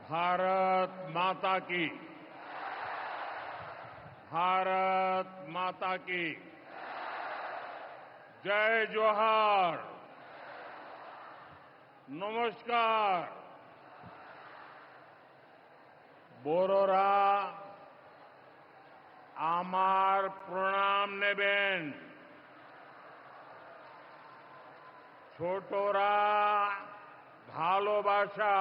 भारत माता की। भारत माता की जय जोहार। नमस्कार। बोरोरा आमार प्रणाम नेबेन। छोटोरा भालोबाशा।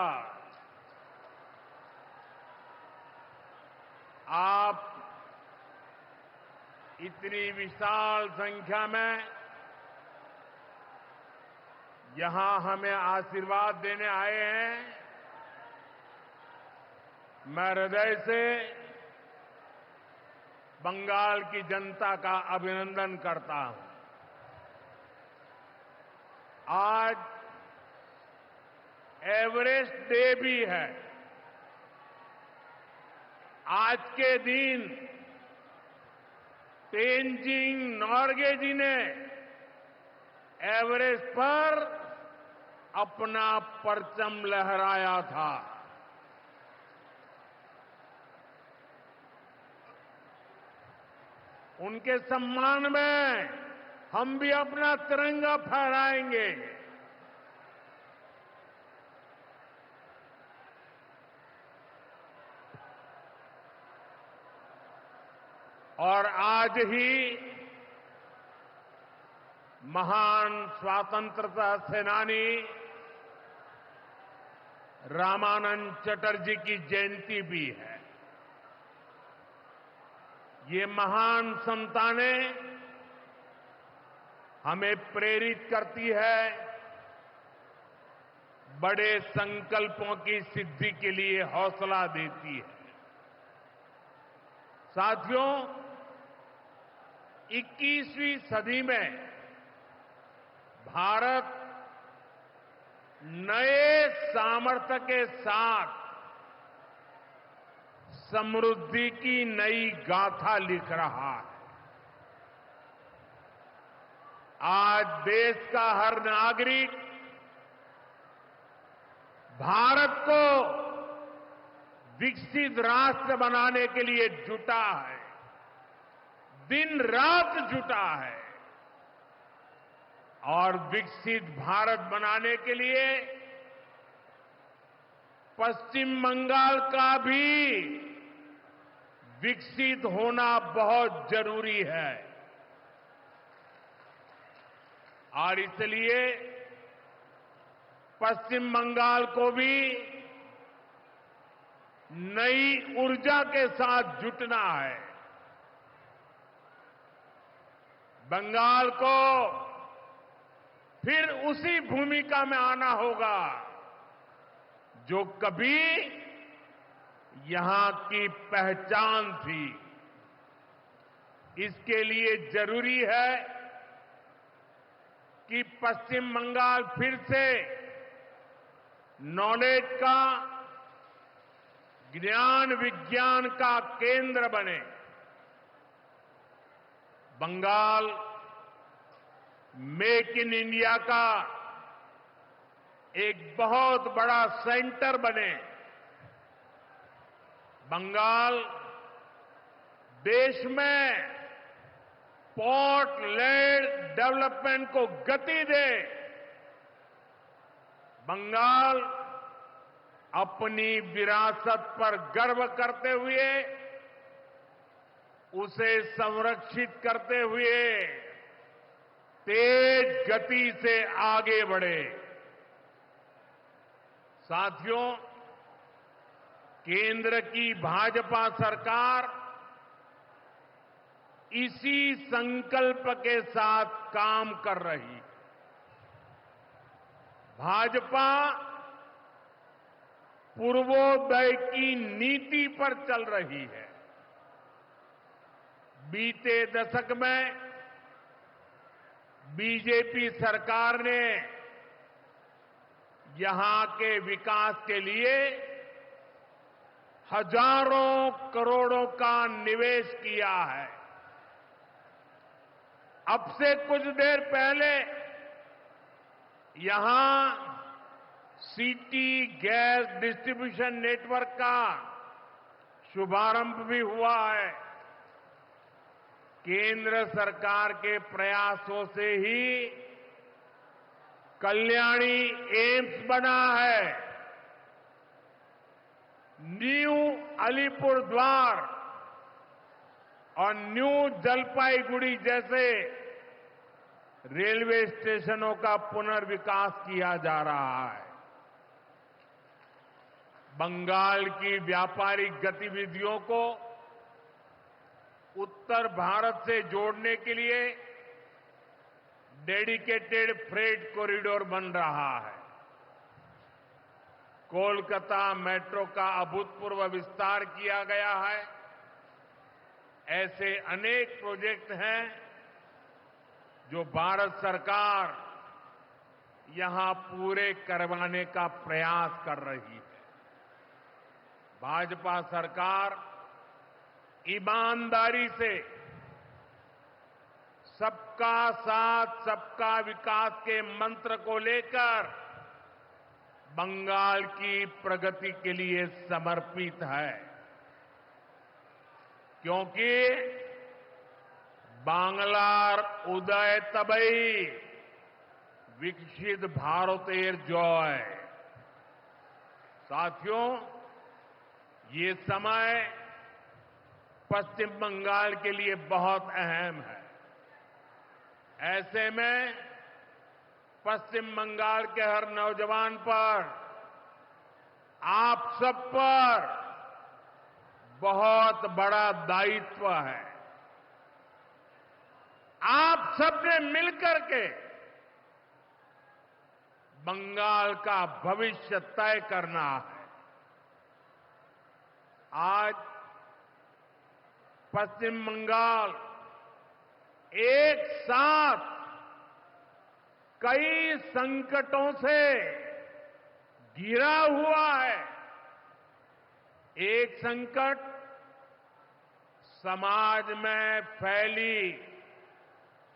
आप इतनी विशाल संख्या में यहां हमें आशीर्वाद देने आए हैं। मैं हृदय से बंगाल की जनता का अभिनंदन करता हूं। आज एवरेस्ट डे भी है। आज के दिन तेनजिंग नोर्गे जी ने एवरेस्ट पर अपना परचम लहराया था। उनके सम्मान में हम भी अपना तिरंगा फहराएंगे। और आज ही महान स्वतंत्रता सेनानी रामानंद चटर्जी की जयंती भी है। ये महान संतानें हमें प्रेरित करती है, बड़े संकल्पों की सिद्धि के लिए हौसला देती है। साथियों, 21वीं सदी में भारत नए सामर्थ्य के साथ समृद्धि की नई गाथा लिख रहा है। आज देश का हर नागरिक भारत को विकसित राष्ट्र बनाने के लिए जुटा है, दिन रात जुटा है। और विकसित भारत बनाने के लिए पश्चिम बंगाल का भी विकसित होना बहुत जरूरी है। और इसलिए पश्चिम बंगाल को भी नई ऊर्जा के साथ जुटना है। बंगाल को फिर उसी भूमिका में आना होगा जो कभी यहां की पहचान थी। इसके लिए जरूरी है कि पश्चिम बंगाल फिर से नॉलेज का, ज्ञान विज्ञान का केंद्र बने। बंगाल मेक इन इंडिया का एक बहुत बड़ा सेंटर बने। बंगाल देश में पोर्ट लेड डेवलपमेंट को गति दे। बंगाल अपनी विरासत पर गर्व करते हुए, उसे संरक्षित करते हुए तेज गति से आगे बढ़े। साथियों, केंद्र की भाजपा सरकार इसी संकल्प के साथ काम कर रही है। भाजपा पूर्वोदय की नीति पर चल रही है। बीते दशक में बीजेपी सरकार ने यहां के विकास के लिए हजारों करोड़ों का निवेश किया है। अब से कुछ देर पहले यहां सिटी गैस डिस्ट्रीब्यूशन नेटवर्क का शुभारंभ भी हुआ है। केंद्र सरकार के प्रयासों से ही कल्याणी एम्स बना है। न्यू अलीपुरद्वार और न्यू जलपाईगुड़ी जैसे रेलवे स्टेशनों का पुनर्विकास किया जा रहा है। बंगाल की व्यापारिक गतिविधियों को उत्तर भारत से जोड़ने के लिए डेडिकेटेड फ्रेट कॉरिडोर बन रहा है। कोलकाता मेट्रो का अभूतपूर्व विस्तार किया गया है। ऐसे अनेक प्रोजेक्ट हैं जो भारत सरकार यहां पूरे करवाने का प्रयास कर रही है। भाजपा सरकार ईमानदारी से सबका साथ सबका विकास के मंत्र को लेकर बंगाल की प्रगति के लिए समर्पित है, क्योंकि बांग्लार उदय तबई विकसित भारतेर जय। साथियों, ये समय पश्चिम बंगाल के लिए बहुत अहम है। ऐसे में पश्चिम बंगाल के हर नौजवान पर, आप सब पर बहुत बड़ा दायित्व है। आप सबने मिलकर के बंगाल का भविष्य तय करना है। आज पश्चिम बंगाल एक साथ कई संकटों से घिरा हुआ है। एक संकट समाज में फैली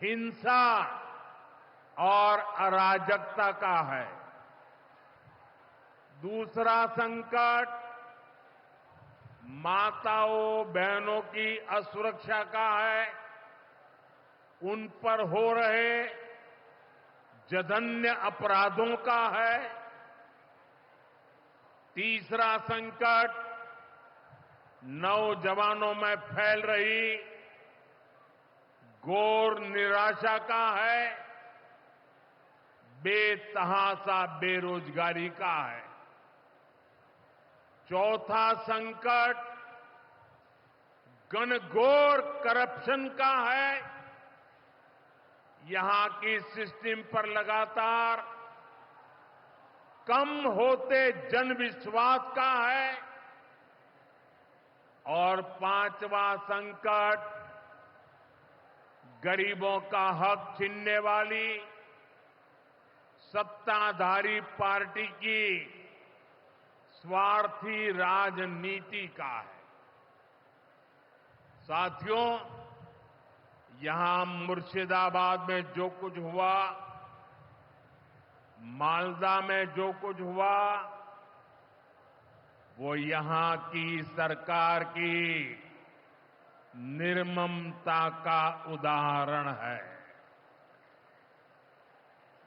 हिंसा और अराजकता का है। दूसरा संकट माताओं बहनों की असुरक्षा का है। उन पर हो रहे जघन्य अपराधों का है। तीसरा संकट नौजवानों में फैल रही घोर निराशा का है। बेतहाशा बेरोजगारी का है। चौथा संकट घनघोर करप्शन का है। यहां की सिस्टम पर लगातार कम होते जनविश्वास का है। और पांचवा संकट गरीबों का हक छीनने वाली सत्ताधारी पार्टी की स्वार्थी राजनीति का है। साथियों, यहां मुर्शिदाबाद में जो कुछ हुआ, मालदा में जो कुछ हुआ, वो यहां की सरकार की निर्ममता का उदाहरण है।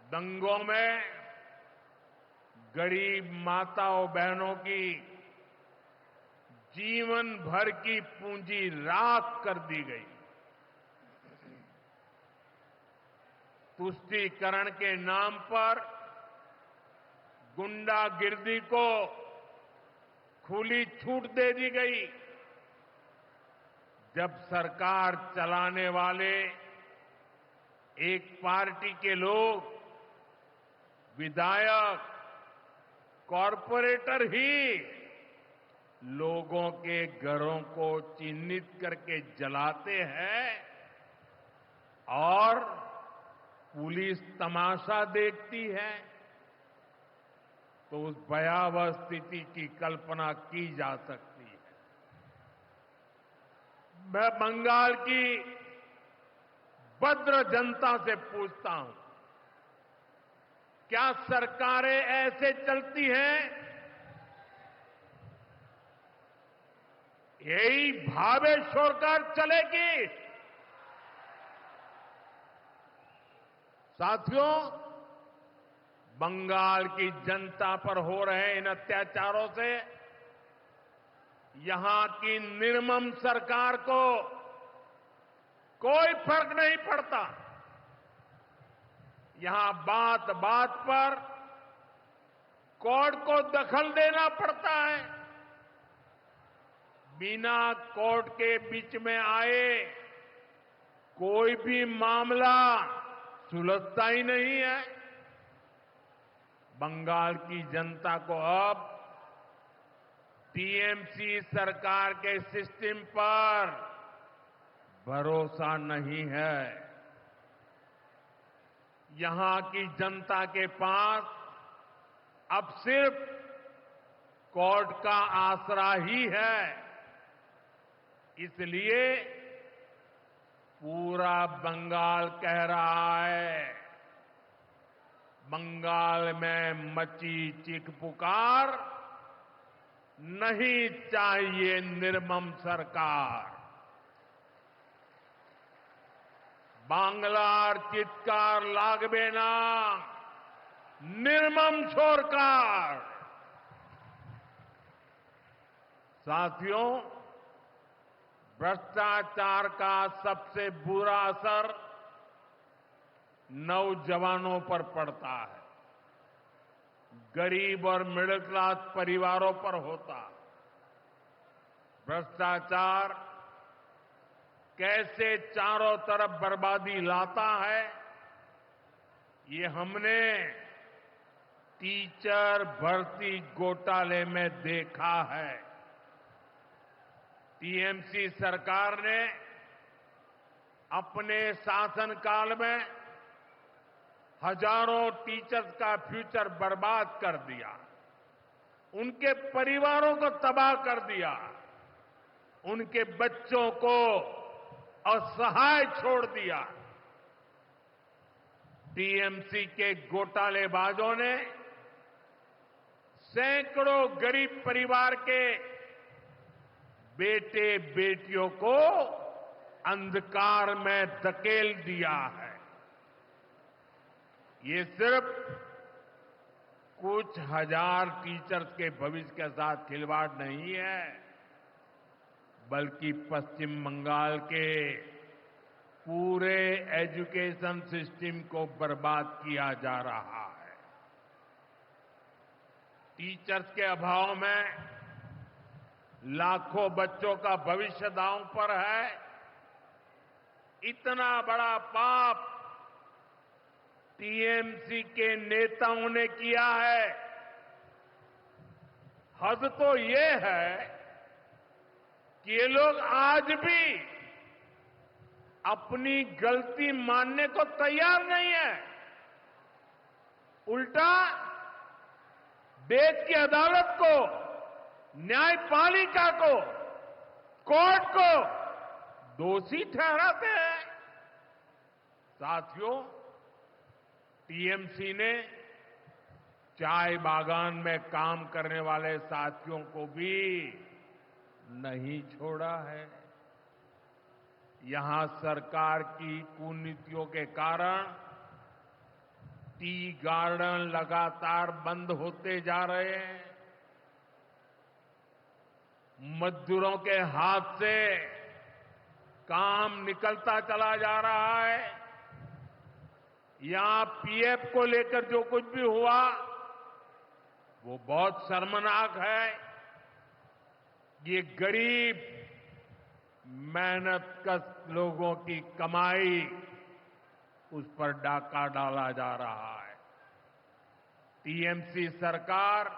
दंगों में गरीब माताओं बहनों की जीवन भर की पूंजी राख कर दी गई। तुष्टीकरण के नाम पर गुंडागिर्दी को खुली छूट दे दी गई। जब सरकार चलाने वाले एक पार्टी के लोग, विधायक, कॉरपोरेटर ही लोगों के घरों को चिन्हित करके जलाते हैं और पुलिस तमाशा देखती है, तो उस भयावह स्थिति की कल्पना की जा सकती है। मैं बंगाल की भद्र जनता से पूछता हूं, क्या सरकारें ऐसे चलती हैं? यही भावेश होकर चलेगी? साथियों, बंगाल की जनता पर हो रहे इन अत्याचारों से यहां की निर्मम सरकार को कोई फर्क नहीं पड़ता। यहां बात बात पर कोर्ट को दखल देना पड़ता है। बिना कोर्ट के बीच में आए कोई भी मामला सुलझता ही नहीं है। बंगाल की जनता को अब टीएमसी सरकार के सिस्टम पर भरोसा नहीं है। यहां की जनता के पास अब सिर्फ कोर्ट का आसरा ही है। इसलिए पूरा बंगाल कह रहा है, बंगाल में मची चीख पुकार, नहीं चाहिए निर्मम सरकार। बांग्लार चित्कार लागबे ना, निर्मम सरकार। साथियों, भ्रष्टाचार का सबसे बुरा असर नौजवानों पर पड़ता है, गरीब और मिडिल क्लास परिवारों पर होता है। भ्रष्टाचार कैसे चारों तरफ बर्बादी लाता है, ये हमने टीचर भर्ती घोटाले में देखा है। टीएमसी सरकार ने अपने शासनकाल में हजारों टीचर्स का फ्यूचर बर्बाद कर दिया, उनके परिवारों को तबाह कर दिया, उनके बच्चों को असहाय छोड़ दिया। टीएमसी के घोटालेबाजों ने सैकड़ों गरीब परिवार के बेटे बेटियों को अंधकार में धकेल दिया है। ये सिर्फ कुछ हजार टीचर्स के भविष्य के साथ खिलवाड़ नहीं है, बल्कि पश्चिम बंगाल के पूरे एजुकेशन सिस्टम को बर्बाद किया जा रहा है। टीचर्स के अभाव में लाखों बच्चों का भविष्य दांव पर है। इतना बड़ा पाप टीएमसी के नेताओं ने किया है। हद तो ये है कि ये लोग आज भी अपनी गलती मानने को तैयार नहीं है। उल्टा देश की अदालत को, न्यायपालिका को, कोर्ट को दोषी ठहराते हैं। साथियों, टीएमसी ने चाय बागान में काम करने वाले साथियों को भी नहीं छोड़ा है। यहां सरकार की कुनीतियों के कारण टी गार्डन लगातार बंद होते जा रहे हैं। मजदूरों के हाथ से काम निकलता चला जा रहा है। यहां पीएफ को लेकर जो कुछ भी हुआ वो बहुत शर्मनाक है। ये गरीब मेहनतकश लोगों की कमाई, उस पर डाका डाला जा रहा है। टीएमसी सरकार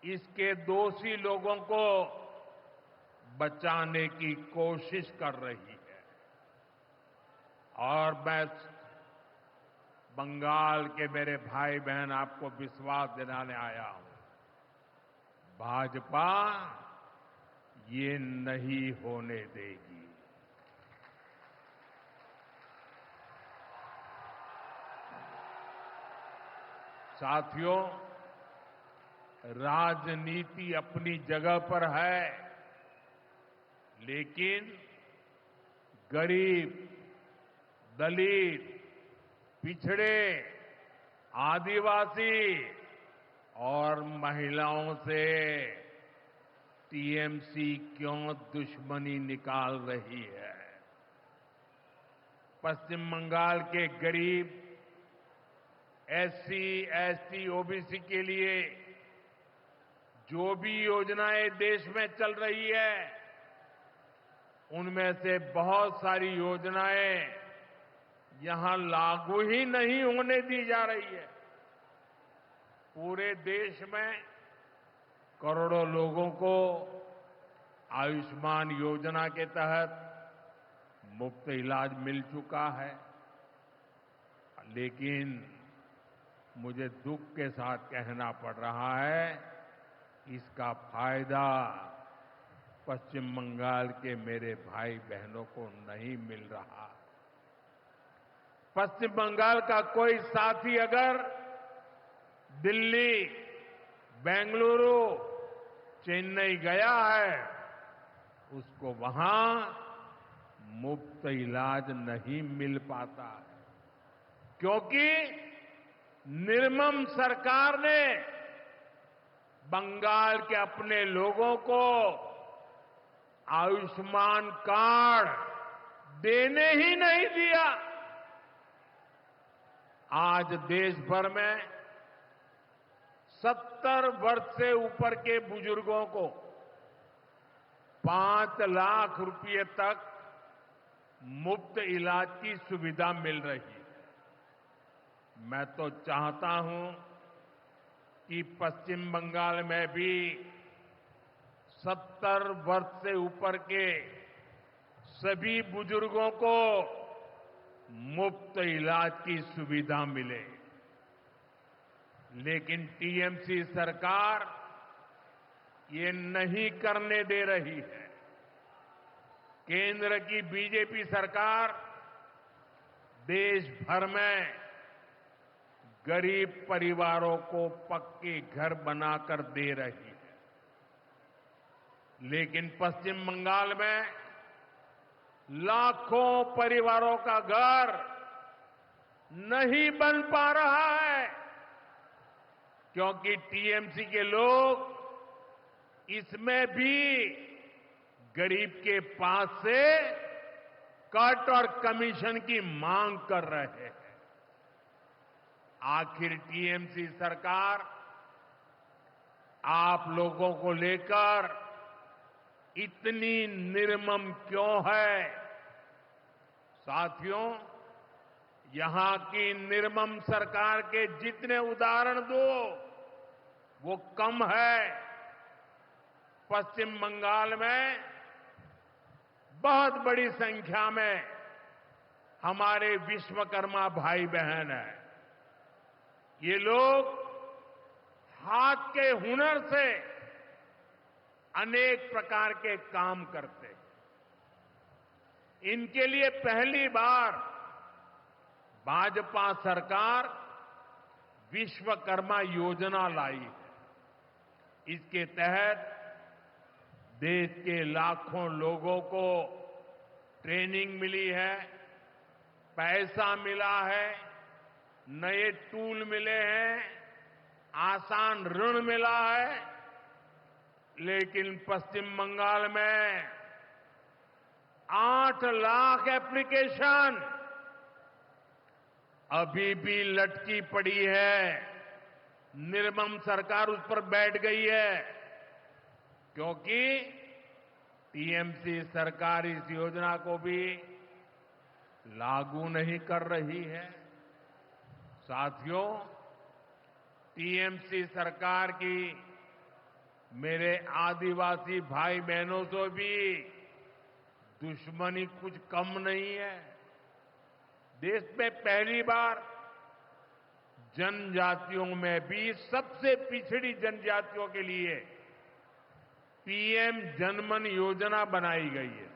इसके दोषी लोगों को बचाने की कोशिश कर रही है। और मैं बंगाल के मेरे भाई बहन आपको विश्वास दिलाने आया हूं, भाजपा ये नहीं होने देगी। साथियों, राजनीति अपनी जगह पर है, लेकिन गरीब, दलित, पिछड़े, आदिवासी और महिलाओं से टीएमसी क्यों दुश्मनी निकाल रही है। पश्चिम बंगाल के गरीब, एससी, एसटी, ओबीसी के लिए जो भी योजनाएं देश में चल रही है, उनमें से बहुत सारी योजनाएं यहां लागू ही नहीं होने दी जा रही है। पूरे देश में करोड़ों लोगों को आयुष्मान योजना के तहत मुफ्त इलाज मिल चुका है, लेकिन मुझे दुख के साथ कहना पड़ रहा है, इसका फायदा पश्चिम बंगाल के मेरे भाई बहनों को नहीं मिल रहा। पश्चिम बंगाल का कोई साथी अगर दिल्ली, बेंगलुरु, चेन्नई गया है, उसको वहां मुफ्त इलाज नहीं मिल पाता है, क्योंकि निर्मम सरकार ने बंगाल के अपने लोगों को आयुष्मान कार्ड देने ही नहीं दिया। आज देश भर में 70 वर्ष से ऊपर के बुजुर्गों को 5 लाख रुपए तक मुफ्त इलाज की सुविधा मिल रही है। मैं तो चाहता हूं कि पश्चिम बंगाल में भी 70 वर्ष से ऊपर के सभी बुजुर्गों को मुफ्त इलाज की सुविधा मिले, लेकिन टीएमसी सरकार ये नहीं करने दे रही है। केंद्र की बीजेपी सरकार देश भर में गरीब परिवारों को पक्के घर बनाकर दे रही है, लेकिन पश्चिम बंगाल में लाखों परिवारों का घर नहीं बन पा रहा है, क्योंकि टीएमसी के लोग इसमें भी गरीब के पास से कट और कमीशन की मांग कर रहे हैं। आखिर टीएमसी सरकार आप लोगों को लेकर इतनी निर्मम क्यों है? साथियों, यहां की निर्मम सरकार के जितने उदाहरण दो वो कम है। पश्चिम बंगाल में बहुत बड़ी संख्या में हमारे विश्वकर्मा भाई बहन हैं। ये लोग हाथ के हुनर से अनेक प्रकार के काम करते हैं। इनके लिए पहली बार भाजपा सरकार विश्वकर्मा योजना लाई है। इसके तहत देश के लाखों लोगों को ट्रेनिंग मिली है, पैसा मिला है, नए टूल मिले हैं, आसान ऋण मिला है, लेकिन पश्चिम बंगाल में 8 लाख एप्लीकेशन अभी भी लटकी पड़ी है। निर्मम सरकार उस पर बैठ गई है, क्योंकि टीएमसी सरकार इस योजना को भी लागू नहीं कर रही है। साथियों, टीएमसी सरकार की मेरे आदिवासी भाई बहनों से भी दुश्मनी कुछ कम नहीं है। देश में पहली बार जनजातियों में भी सबसे पिछड़ी जनजातियों के लिए पीएम जनमन योजना बनाई गई है।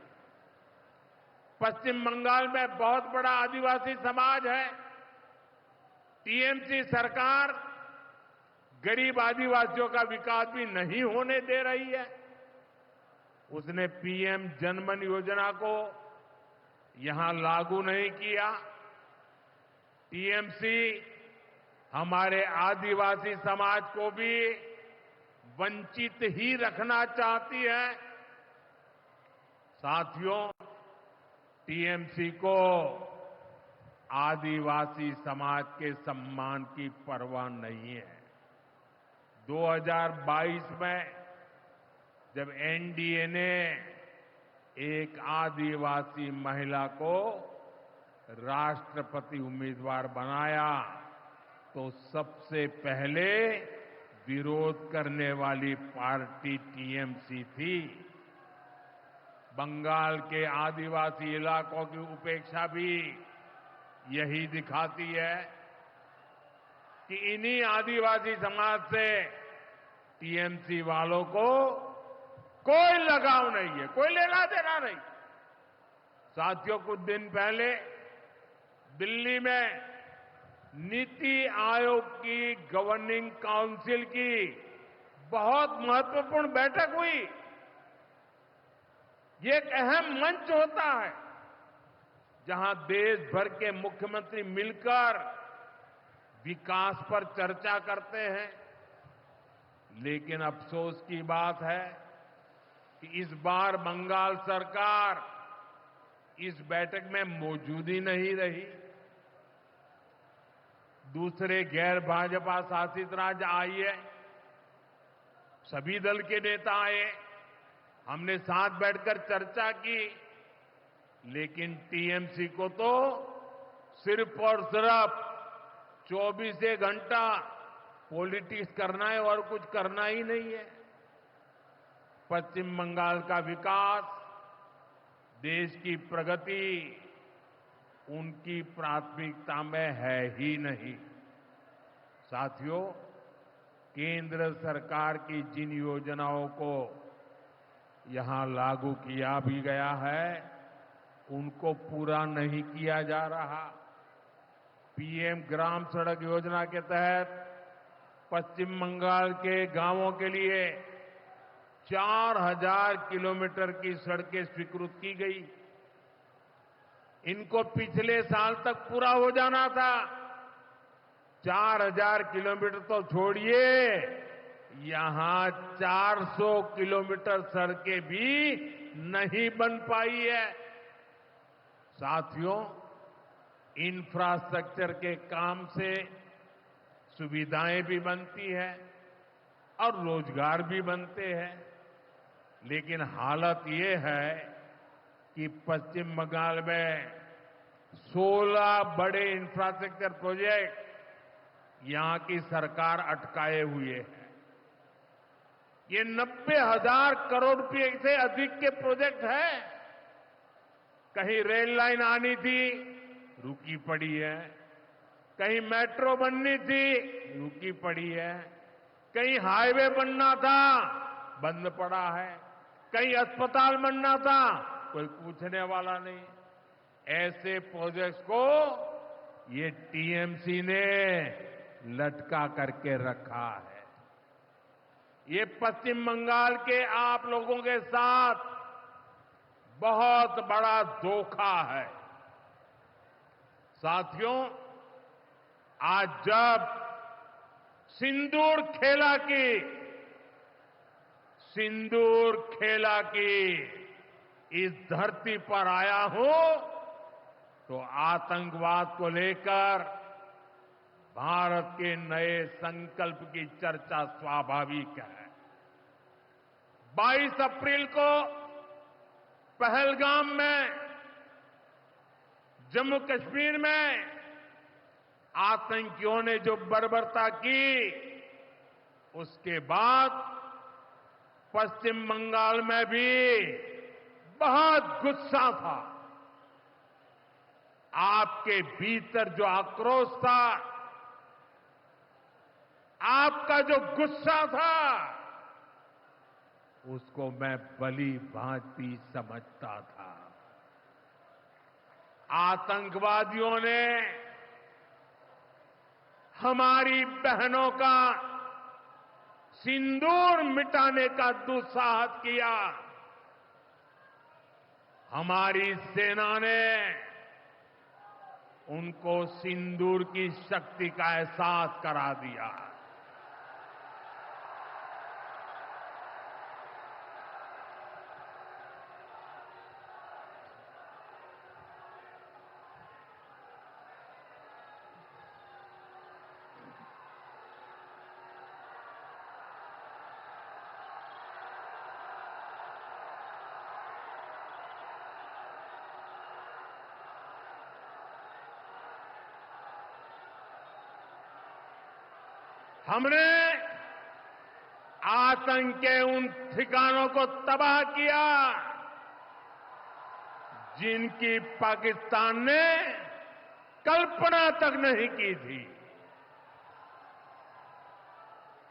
पश्चिम बंगाल में बहुत बड़ा आदिवासी समाज है। टीएमसी सरकार गरीब आदिवासियों का विकास भी नहीं होने दे रही है। उसने पीएम जनमन योजना को यहां लागू नहीं किया। टीएमसी हमारे आदिवासी समाज को भी वंचित ही रखना चाहती है। साथियों, टीएमसी को आदिवासी समाज के सम्मान की परवाह नहीं है। 2022 में जब एनडीए ने एक आदिवासी महिला को राष्ट्रपति उम्मीदवार बनाया तो सबसे पहले विरोध करने वाली पार्टी टीएमसी थी। बंगाल के आदिवासी इलाकों की उपेक्षा भी यही दिखाती है कि इन्हीं आदिवासी समाज से टीएमसी वालों को कोई लगाव नहीं है, कोई लेना देना नहीं। साथियों, कुछ दिन पहले दिल्ली में नीति आयोग की गवर्निंग काउंसिल की बहुत महत्वपूर्ण बैठक हुई। ये एक अहम मंच होता है जहां देश भर के मुख्यमंत्री मिलकर विकास पर चर्चा करते हैं। लेकिन अफसोस की बात है कि इस बार बंगाल सरकार इस बैठक में मौजूद ही नहीं रही। दूसरे गैर भाजपा शासित राज्य आए, सभी दल के नेता आए, हमने साथ बैठकर चर्चा की, लेकिन टीएमसी को तो सिर्फ और सिर्फ 24 घंटा पॉलिटिक्स करना है और कुछ करना ही नहीं है। पश्चिम बंगाल का विकास, देश की प्रगति उनकी प्राथमिकता में है ही नहीं। साथियों, केंद्र सरकार की जिन योजनाओं को यहां लागू किया भी गया है, उनको पूरा नहीं किया जा रहा। पीएम ग्राम सड़क योजना के तहत पश्चिम बंगाल के गांवों के लिए 4000 किलोमीटर की सड़कें स्वीकृत की गई। इनको पिछले साल तक पूरा हो जाना था। 4000 किलोमीटर तो छोड़िए, यहां 400 किलोमीटर सड़कें भी नहीं बन पाई है। साथियों, इंफ्रास्ट्रक्चर के काम से सुविधाएं भी बनती है और रोजगार भी बनते हैं। लेकिन हालत ये है कि पश्चिम बंगाल में 16 बड़े इंफ्रास्ट्रक्चर प्रोजेक्ट यहां की सरकार अटकाए हुए है। ये 90,000 करोड़ रुपए से अधिक के प्रोजेक्ट हैं। कहीं रेल लाइन आनी थी, रुकी पड़ी है। कहीं मेट्रो बननी थी, रुकी पड़ी है। कहीं हाईवे बनना था, बंद पड़ा है। कहीं अस्पताल बनना था, कोई पूछने वाला नहीं। ऐसे प्रोजेक्ट्स को ये टीएमसी ने लटका करके रखा है। ये पश्चिम बंगाल के आप लोगों के साथ बहुत बड़ा धोखा है। साथियों, आज जब सिंदूर खेला की इस धरती पर आया हूं, तो आतंकवाद को लेकर भारत के नए संकल्प की चर्चा स्वाभाविक है। 22 अप्रैल को पहलगाम में, जम्मू कश्मीर में आतंकियों ने जो बर्बरता की, उसके बाद पश्चिम बंगाल में भी बहुत गुस्सा था। आपके भीतर जो आक्रोश था, आपका जो गुस्सा था, उसको मैं भली भांति समझता था। आतंकवादियों ने हमारी बहनों का सिंदूर मिटाने का दुस्साहस किया। हमारी सेना ने उनको सिंदूर की शक्ति का एहसास करा दिया। हमने आतंक के उन ठिकानों को तबाह किया जिनकी पाकिस्तान ने कल्पना तक नहीं की थी।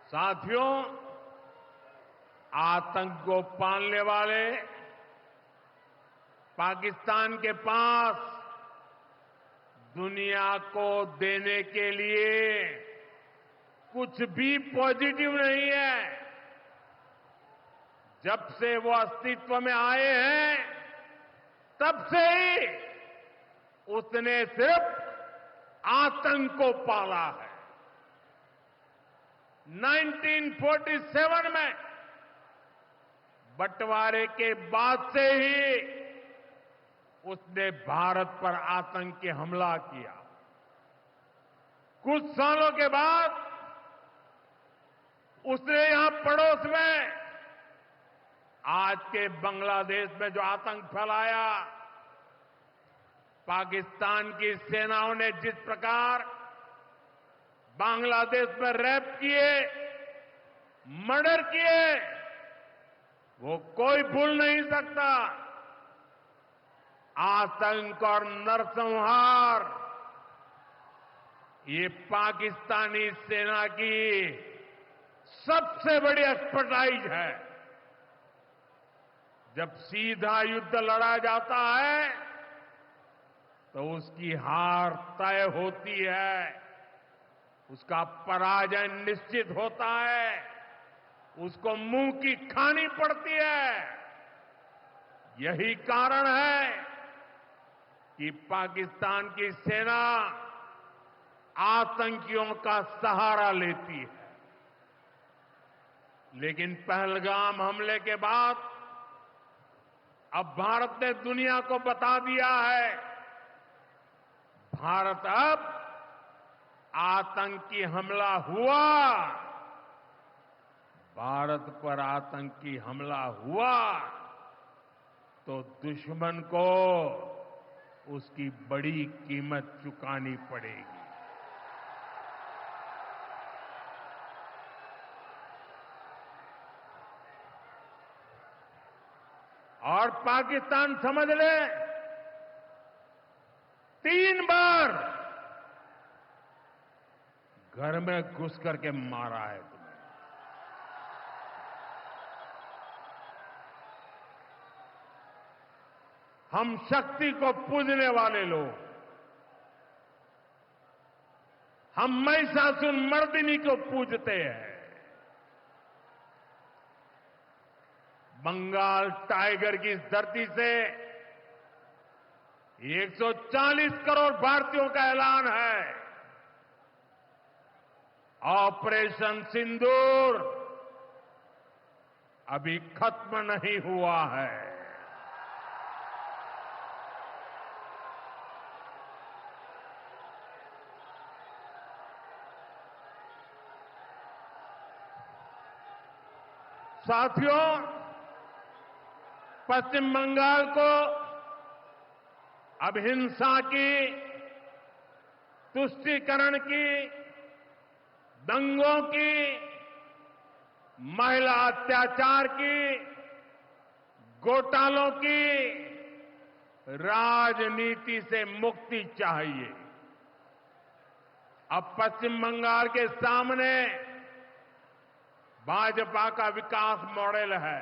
साथियों, आतंक को पालने वाले पाकिस्तान के पास दुनिया को देने के लिए कुछ भी पॉजिटिव नहीं है। जब से वो अस्तित्व में आए हैं तब से ही उसने सिर्फ आतंक को पाला है। 1947 में बंटवारे के बाद से ही उसने भारत पर आतंकी हमला किया। कुछ सालों के बाद उसने यहां पड़ोस में आज के बांग्लादेश में जो आतंक फैलाया, पाकिस्तान की सेनाओं ने जिस प्रकार बांग्लादेश में रेप किए, मर्डर किए, वो कोई भूल नहीं सकता। आतंक और नरसंहार ये पाकिस्तानी सेना की सबसे बड़ी एक्सपर्टाइज है। जब सीधा युद्ध लड़ा जाता है तो उसकी हार तय होती है, उसका पराजय निश्चित होता है, उसको मुंह की खानी पड़ती है। यही कारण है कि पाकिस्तान की सेना आतंकियों का सहारा लेती है। लेकिन पहलगाम हमले के बाद अब भारत ने दुनिया को बता दिया है, भारत अब आतंकी हमला हुआ, भारत पर आतंकी हमला हुआ तो दुश्मन को उसकी बड़ी कीमत चुकानी पड़ेगी। और पाकिस्तान समझ ले, 3 बार घर में घुस करके मारा है तुम्हें। हम शक्ति को पूजने वाले लोग, हम महिषासुर मर्दिनी को पूजते हैं। बंगाल टाइगर की इस धरती से 140 करोड़ भारतीयों का ऐलान है। ऑपरेशन सिंदूर अभी खत्म नहीं हुआ है। साथियों, पश्चिम बंगाल को अब हिंसा की, तुष्टीकरण की, दंगों की, महिला अत्याचार की, घोटालों की राजनीति से मुक्ति चाहिए। अब पश्चिम बंगाल के सामने भाजपा का विकास मॉडल है।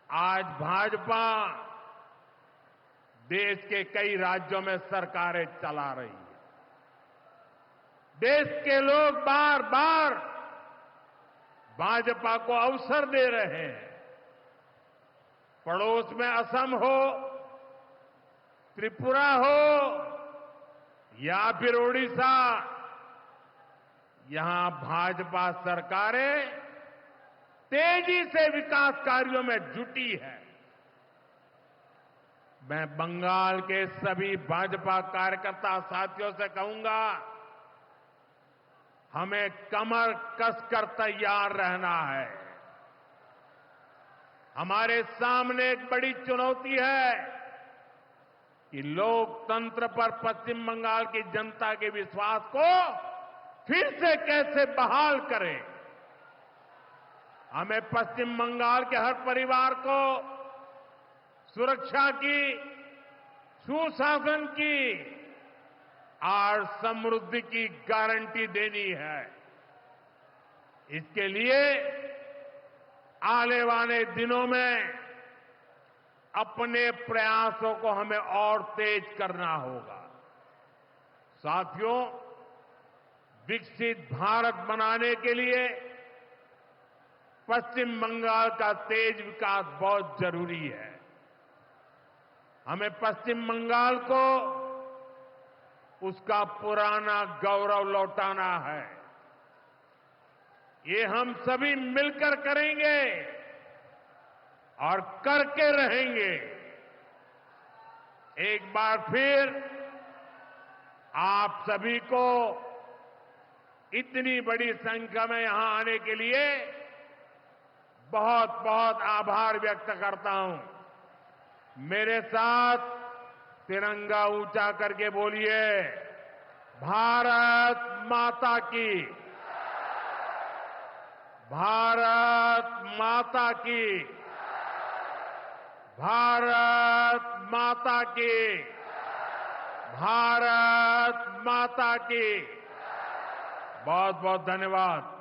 आज भाजपा देश के कई राज्यों में सरकारें चला रही है। देश के लोग बार बार भाजपा को अवसर दे रहे हैं। पड़ोस में असम हो, त्रिपुरा हो या फिर ओडिशा, यहां भाजपा सरकारें तेजी से विकास कार्यों में जुटी है। मैं बंगाल के सभी भाजपा कार्यकर्ता साथियों से कहूंगा, हमें कमर कसकर तैयार रहना है। हमारे सामने एक बड़ी चुनौती है कि लोकतंत्र पर पश्चिम बंगाल की जनता के विश्वास को फिर से कैसे बहाल करें। हमें पश्चिम बंगाल के हर परिवार को सुरक्षा की, सुशासन की और समृद्धि की गारंटी देनी है। इसके लिए आने वाले दिनों में अपने प्रयासों को हमें और तेज करना होगा। साथियों, विकसित भारत बनाने के लिए पश्चिम बंगाल का तेज विकास बहुत जरूरी है। हमें पश्चिम बंगाल को उसका पुराना गौरव लौटाना है। ये हम सभी मिलकर करेंगे और करके रहेंगे। एक बार फिर आप सभी को इतनी बड़ी संख्या में यहां आने के लिए बहुत बहुत आभार व्यक्त करता हूं। मेरे साथ तिरंगा ऊंचा करके बोलिए, भारत माता की, भारत माता की, भारत माता की, भारत माता की। बहुत बहुत धन्यवाद।